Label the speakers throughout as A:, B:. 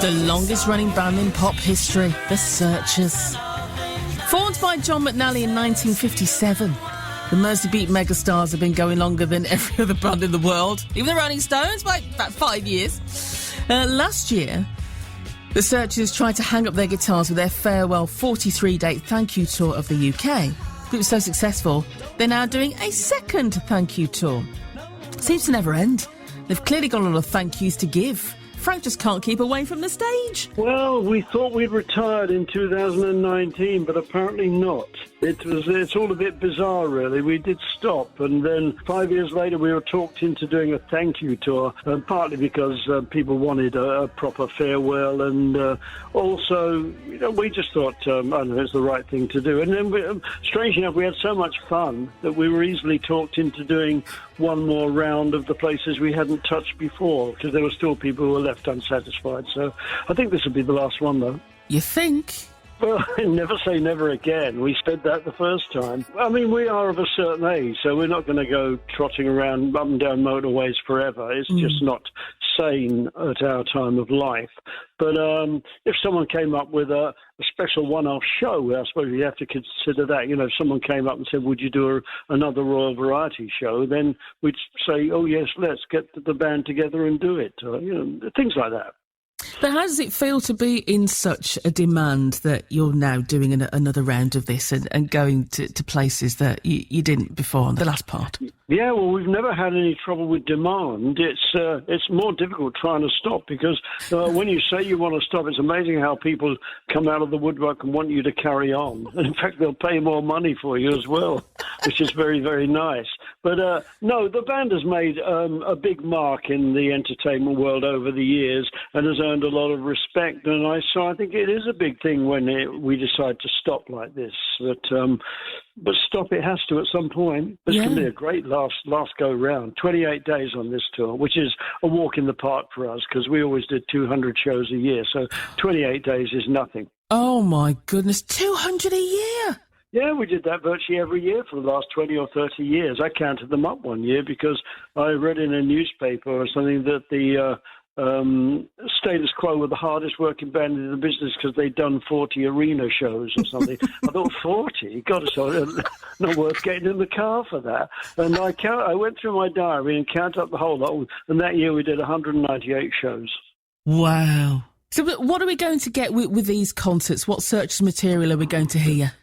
A: The longest-running band in pop history, The Searchers. Formed by John McNally in 1957, the Merseybeat megastars have been going longer than every other band in the world, even the Rolling Stones, by about 5 years. Last year, The Searchers tried to hang up their guitars with their farewell 43-date thank you tour of the UK. It was so successful, they're now doing a second thank you tour. Seems to never end. They've clearly got a lot of thank yous to give. Frank just can't keep away from the stage.
B: Well, we thought we'd retired in 2019, but apparently not. It's all a bit bizarre, really. We did stop, and then 5 years later we were talked into doing a thank you tour, partly because people wanted a proper farewell, and also, we just thought, I don't know, it's the right thing to do. And then, strangely enough, we had so much fun that we were easily talked into doing one more round of the places we hadn't touched before, because there were still people who were left unsatisfied. So I think this will be the last one, though.
A: You think?
B: Well, never say never again. We said that the first time. I mean, we are of a certain age, so we're not going to go trotting around up and down motorways forever. It's just not sane at our time of life. But if someone came up with a special one-off show, I suppose you have to consider that. If someone came up and said, would you do another Royal Variety show, then we'd say, oh, yes, let's get the band together and do it. Things like that.
A: But how does it feel to be in such a demand that you're now doing another round of this and going to places that you didn't before on the last part?
B: Yeah, well, we've never had any trouble with demand. It's more difficult trying to stop because when you say you want to stop, it's amazing how people come out of the woodwork and want you to carry on. And in fact, they'll pay more money for you as well, which is very, very nice. But no, the band has made a big mark in the entertainment world over the years and has earned a lot of respect. And so I think it is a big thing when we decide to stop like this. But stop it has to at some point. This can be a great last go round. 28 days on this tour, which is a walk in the park for us because we always did 200 shows a year. So 28 days is nothing. Oh,
A: my goodness, 200 a year?
B: Yeah, we did that virtually every year for the last 20 or 30 years. I counted them up one year because I read in a newspaper or something that the Status Quo were the hardest working band in the business because they'd done 40 arena shows or something. I thought 40? God, it's not worth getting in the car for that. And I went through my diary and counted up the whole lot, and that year we did 198 shows.
A: Wow. So what are we going to get with these concerts? What Searchers material are we going to hear?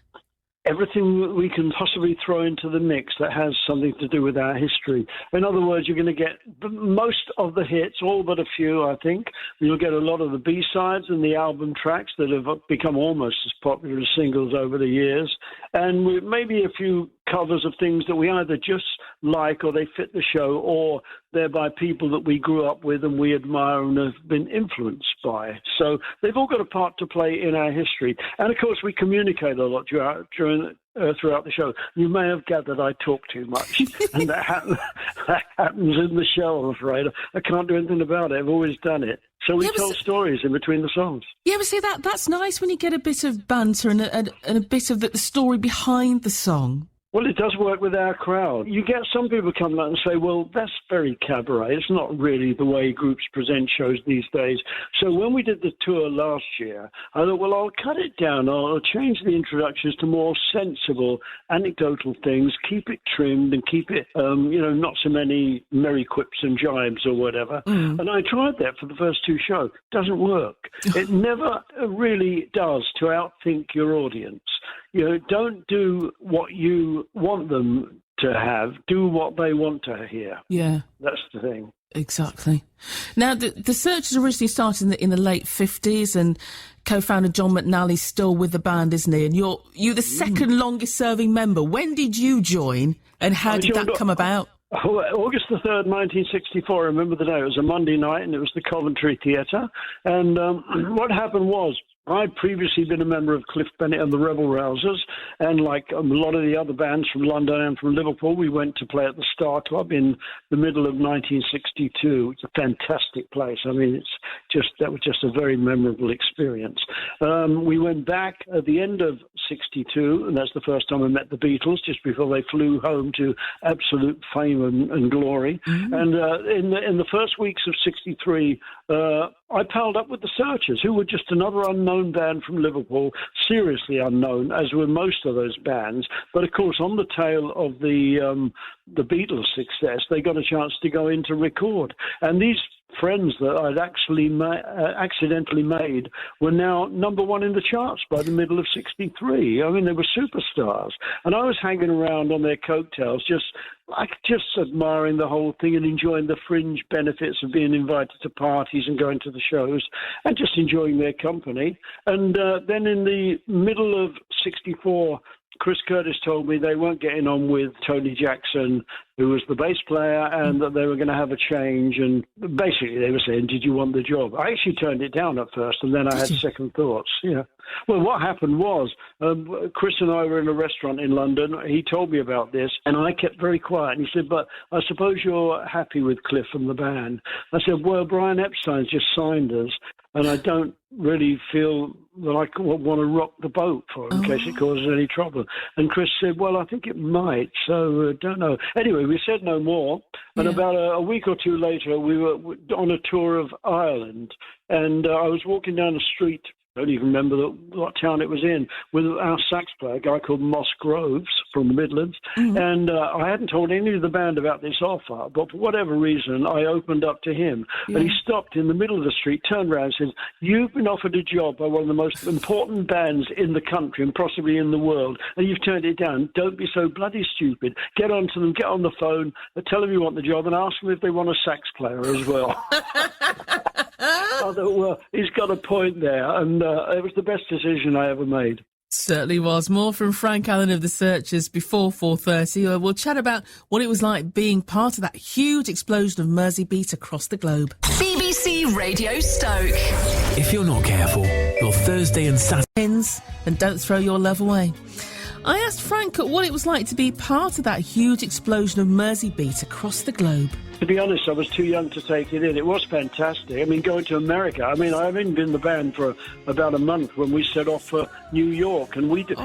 B: Everything we can possibly throw into the mix that has something to do with our history. In other words, you're going to get most of the hits, all but a few, I think. You'll get a lot of the B-sides and the album tracks that have become almost as popular as singles over the years. And maybe a few covers of things that we either just like or they fit the show or they're by people that we grew up with and we admire and have been influenced by. So they've all got a part to play in our history. And, of course, we communicate a lot throughout the show. You may have gathered I talk too much, and that happens in the show, I'm afraid. I can't do anything about it. I've always done it. So we tell stories in between the songs. Yeah,
A: but see, that's nice when you get a bit of banter and a bit of the story behind the song.
B: Well, it does work with our crowd. You get some people come out and say, well, that's very cabaret. It's not really the way groups present shows these days. So when we did the tour last year, I thought, well, I'll cut it down. I'll change the introductions to more sensible, anecdotal things, keep it trimmed and keep it, not so many merry quips and jibes or whatever. Mm. And I tried that for the first two shows. It doesn't work. It never really does to outthink your audience. Don't do what you want them to have. Do what they want to hear.
A: Yeah.
B: That's the thing.
A: Exactly. Now, the Searchers originally started in the late 50s and co-founder John McNally's still with the band, isn't he? And you're the second longest-serving member. When did you join and how did that come about?
B: August the 3rd, 1964, I remember the day. It was a Monday night and it was the Coventry Theatre. And what happened was, I'd previously been a member of Cliff Bennett and the Rebel Rousers, and like a lot of the other bands from London and from Liverpool, we went to play at the Star Club in the middle of 1962. It's a fantastic place. I mean, that was just a very memorable experience. We went back at the end of 62, and that's the first time I met the Beatles, just before they flew home to absolute fame and glory. Mm-hmm. And in the first weeks of 63, I palled up with the Searchers, who were just another unknown band from Liverpool, seriously unknown, as were most of those bands. But of course, on the tail of the Beatles' success, they got a chance to go in to record. And these friends that I'd actually accidentally made were now number one in the charts by the middle of '63. I mean, they were superstars. And I was hanging around on their coattails, just admiring the whole thing and enjoying the fringe benefits of being invited to parties and going to the shows and just enjoying their company. And then in the middle of '64, Chris Curtis told me they weren't getting on with Tony Jackson, who was the bass player, and that they were going to have a change. And basically they were saying, did you want the job? I actually turned it down at first, and then I had second thoughts. Yeah. Well, what happened was Chris and I were in a restaurant in London. He told me about this, and I kept very quiet. And he said, but I suppose you're happy with Cliff and the band. I said, well, Brian Epstein's just signed us, and I don't really feel that I want to rock the boat for him in case it causes any trouble. And Chris said, well, I think it might, so don't know. Anyway, we said no more. And about a week or two later, we were on a tour of Ireland, and I was walking down the street. I don't even remember what town it was in, with our sax player, a guy called Moss Groves from the Midlands. And I hadn't told any of the band about this offer, but for whatever reason, I opened up to him. And he stopped in the middle of the street, turned around and said, you've been offered a job by one of the most important bands in the country and possibly in the world, and you've turned it down. Don't be so bloody stupid. Get on to them, get on the phone, tell them you want the job, and ask them if they want a sax player as well. I thought, well, he's got a point there, and it was the best decision I ever made.
A: Certainly was. More from Frank Allen of the Searchers before 4:30. We'll chat about what it was like being part of that huge explosion of Mersey beat across the globe.
C: BBC Radio Stoke.
D: If you're not careful, your Thursday and Saturday...
A: And don't throw your love away. I asked Frank what it was like to be part of that huge explosion of Mersey beat across the globe.
B: To be honest, I was too young to take it in. It was fantastic. I mean, going to America. I mean, I haven't been in the band for about a month when we set off for New York, and we did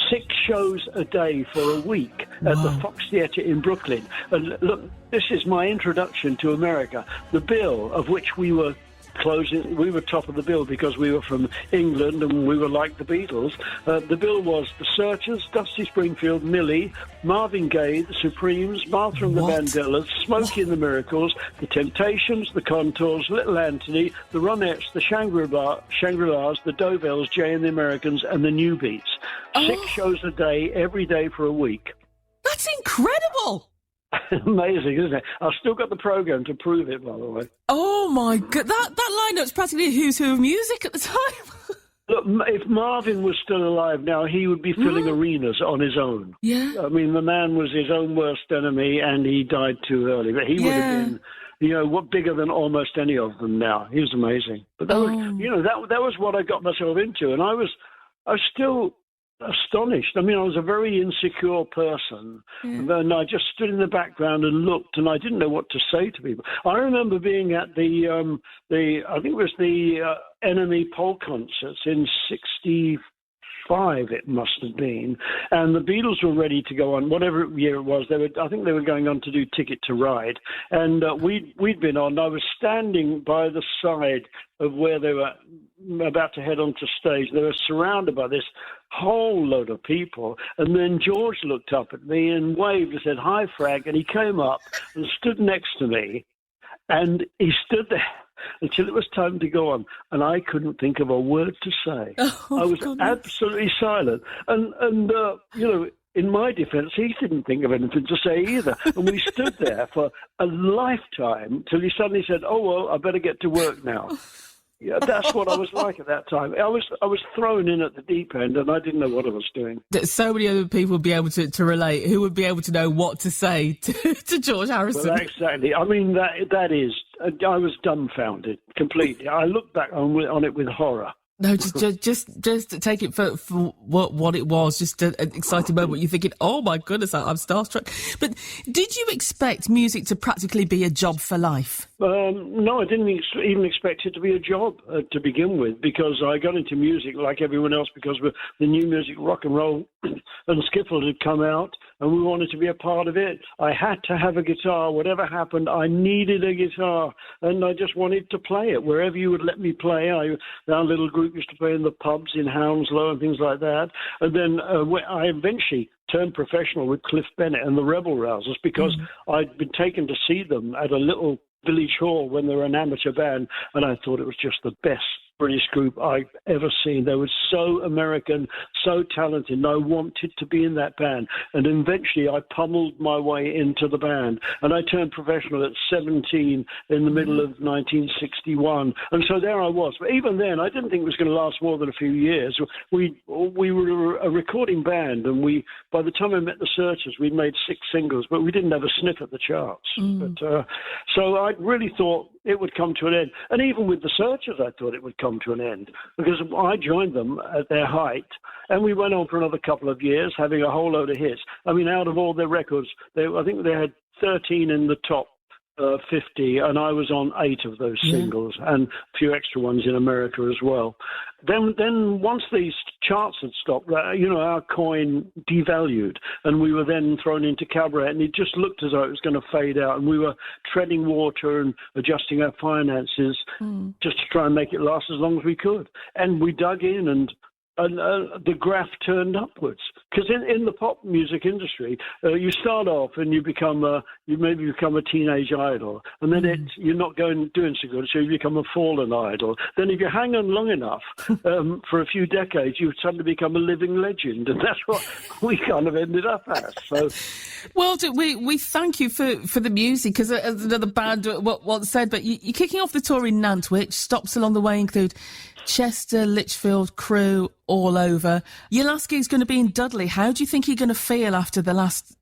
B: 6 shows a day for a week at the Fox Theatre in Brooklyn. And look, this is my introduction to America. The bill, of which we were top of the bill because we were from England and we were like the Beatles. The bill was the Searchers, Dusty Springfield, Millie, Marvin Gaye, the Supremes, Martha and the Vandellas, Smokey and the Miracles, the Temptations, the Contours, Little Anthony, the Ronettes, the Shangri-Las, the Dovells, Jay and the Americans, and the New Beats. 6 shows a day, every day for a week.
A: That's incredible!
B: Amazing, isn't it? I've still got the programme to prove it, by the way.
A: Oh, my God. That lineup's practically a who's who of music at the time.
B: Look, if Marvin was still alive now, he would be filling arenas on his own.
A: Yeah.
B: I mean, the man was his own worst enemy, and he died too early. But he would have been, bigger than almost any of them now. He was amazing. But that was what I got myself into, and I was still astonished. I mean, I was a very insecure person, and I just stood in the background and looked, and I didn't know what to say to people. I remember being at the I think it was the Enemy Pole concerts in '65. It must have been, and the Beatles were ready to go on. Whatever year it was, I think they were going on to do Ticket to Ride, and we'd been on. I was standing by the side of where they were about to head onto stage. They were surrounded by this whole load of people, and then George looked up at me and waved and said, "Hi, Frank," and he came up and stood next to me, and he stood there until it was time to go on, and I couldn't think of a word to say. I was absolutely silent, and in my defence, he didn't think of anything to say either, and we stood there for a lifetime till he suddenly said, "Oh well, I better get to work now." Yeah, that's what I was like at that time. I was thrown in at the deep end, and I didn't know what I was doing.
A: So many other people would be able to relate, who would be able to know what to say to George Harrison.
B: Well, exactly. I mean, that is. I was dumbfounded completely. I look back on it with horror.
A: No, just take it for what it was, just an exciting moment. You're thinking, oh my goodness, I'm starstruck. But did you expect music to practically be a job for life?
B: No, I didn't even expect it to be a job to begin with, because I got into music like everyone else because the new music, rock and roll and skiffle had come out, and we wanted to be a part of it. I had to have a guitar. Whatever happened, I needed a guitar, and I just wanted to play it wherever you would let me play. Our little group used to play in the pubs in Hounslow and things like that. And then I eventually turned professional with Cliff Bennett and the Rebel Rousers, because I'd been taken to see them at a little village hall when they were an amateur band, and I thought it was just the best British group I've ever seen. They were so American, so talented, and I wanted to be in that band. And eventually I pummeled my way into the band, and I turned professional at 17 in the middle of 1961. And so there I was. But even then, I didn't think it was going to last more than a few years. We were a recording band, and by the time I met the Searchers, we'd made 6 singles, but we didn't have a sniff at the charts. But so I really thought it would come to an end. And even with the Searchers, I thought it would come to an end, because I joined them at their height, and we went on for another couple of years, having a whole load of hits. I mean, out of all their records, I think they had 13 in the top 50, and I was on 8 of those singles, and a few extra ones in America as well. Then once these charts had stopped, our coin devalued, and we were then thrown into cabaret, and it just looked as though it was going to fade out, and we were treading water and adjusting our finances just to try and make it last as long as we could. And we dug in, and the graph turned upwards, because in the pop music industry, you start off and you maybe become a teenage idol, and then you're not doing so good, so you become a fallen idol. Then if you hang on long enough for a few decades, you suddenly become a living legend, and that's what we kind of ended up as. So,
A: well, we thank you for the music, because as another band once said, but you're kicking off the tour in Nantwich. Stops along the way include Chester, Lichfield, Crewe, all over. Your last gig's going to be in Dudley. How do you think you're going to feel after the last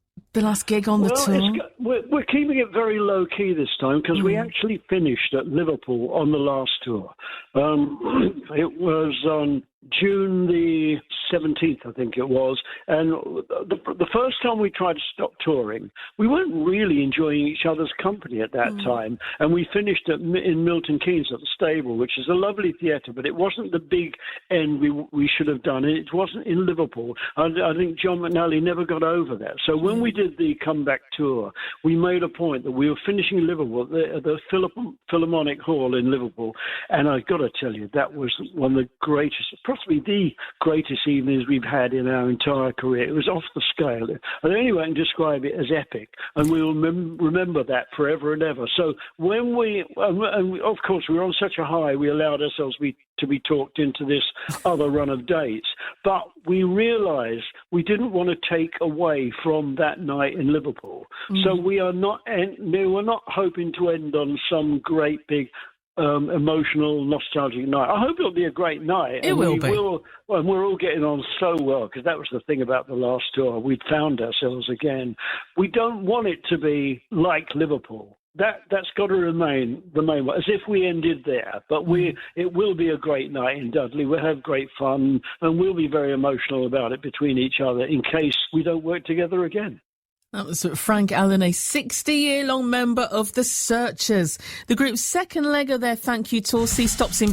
A: gig on the tour?
B: We're keeping it very low key this time, because we actually finished at Liverpool on the last tour. It was on June the 17th, I think it was. And the first time we tried to stop touring, we weren't really enjoying each other's company at that time. And we finished in Milton Keynes at the Stable, which is a lovely theatre, but it wasn't the big end we should have done. It wasn't in Liverpool. I think John McNally never got over that. So when we did the comeback tour, we made a point that we were finishing in Liverpool, at the Philharmonic Hall in Liverpool. And I've got to tell you, that was one of the greatest, possibly the greatest evenings we've had in our entire career. It was off the scale. The only way I can describe it as epic, and we'll remember that forever and ever. So when of course, we were on such a high, we allowed ourselves to be talked into this other run of dates. But we realised we didn't want to take away from that night in Liverpool. So we're not hoping to end on some great big emotional, nostalgic night. I hope it'll be a great night.
A: It will be.
B: And we're all getting on so well, because that was the thing about the last tour. We'd found ourselves again. We don't want it to be like Liverpool. That's got to remain the main one, as if we ended there. But it will be a great night in Dudley. We'll have great fun, and we'll be very emotional about it between each other in case we don't work together again.
A: That was Frank Allen, a 60-year-long member of the Searchers. The group's second leg of their thank you tour stops in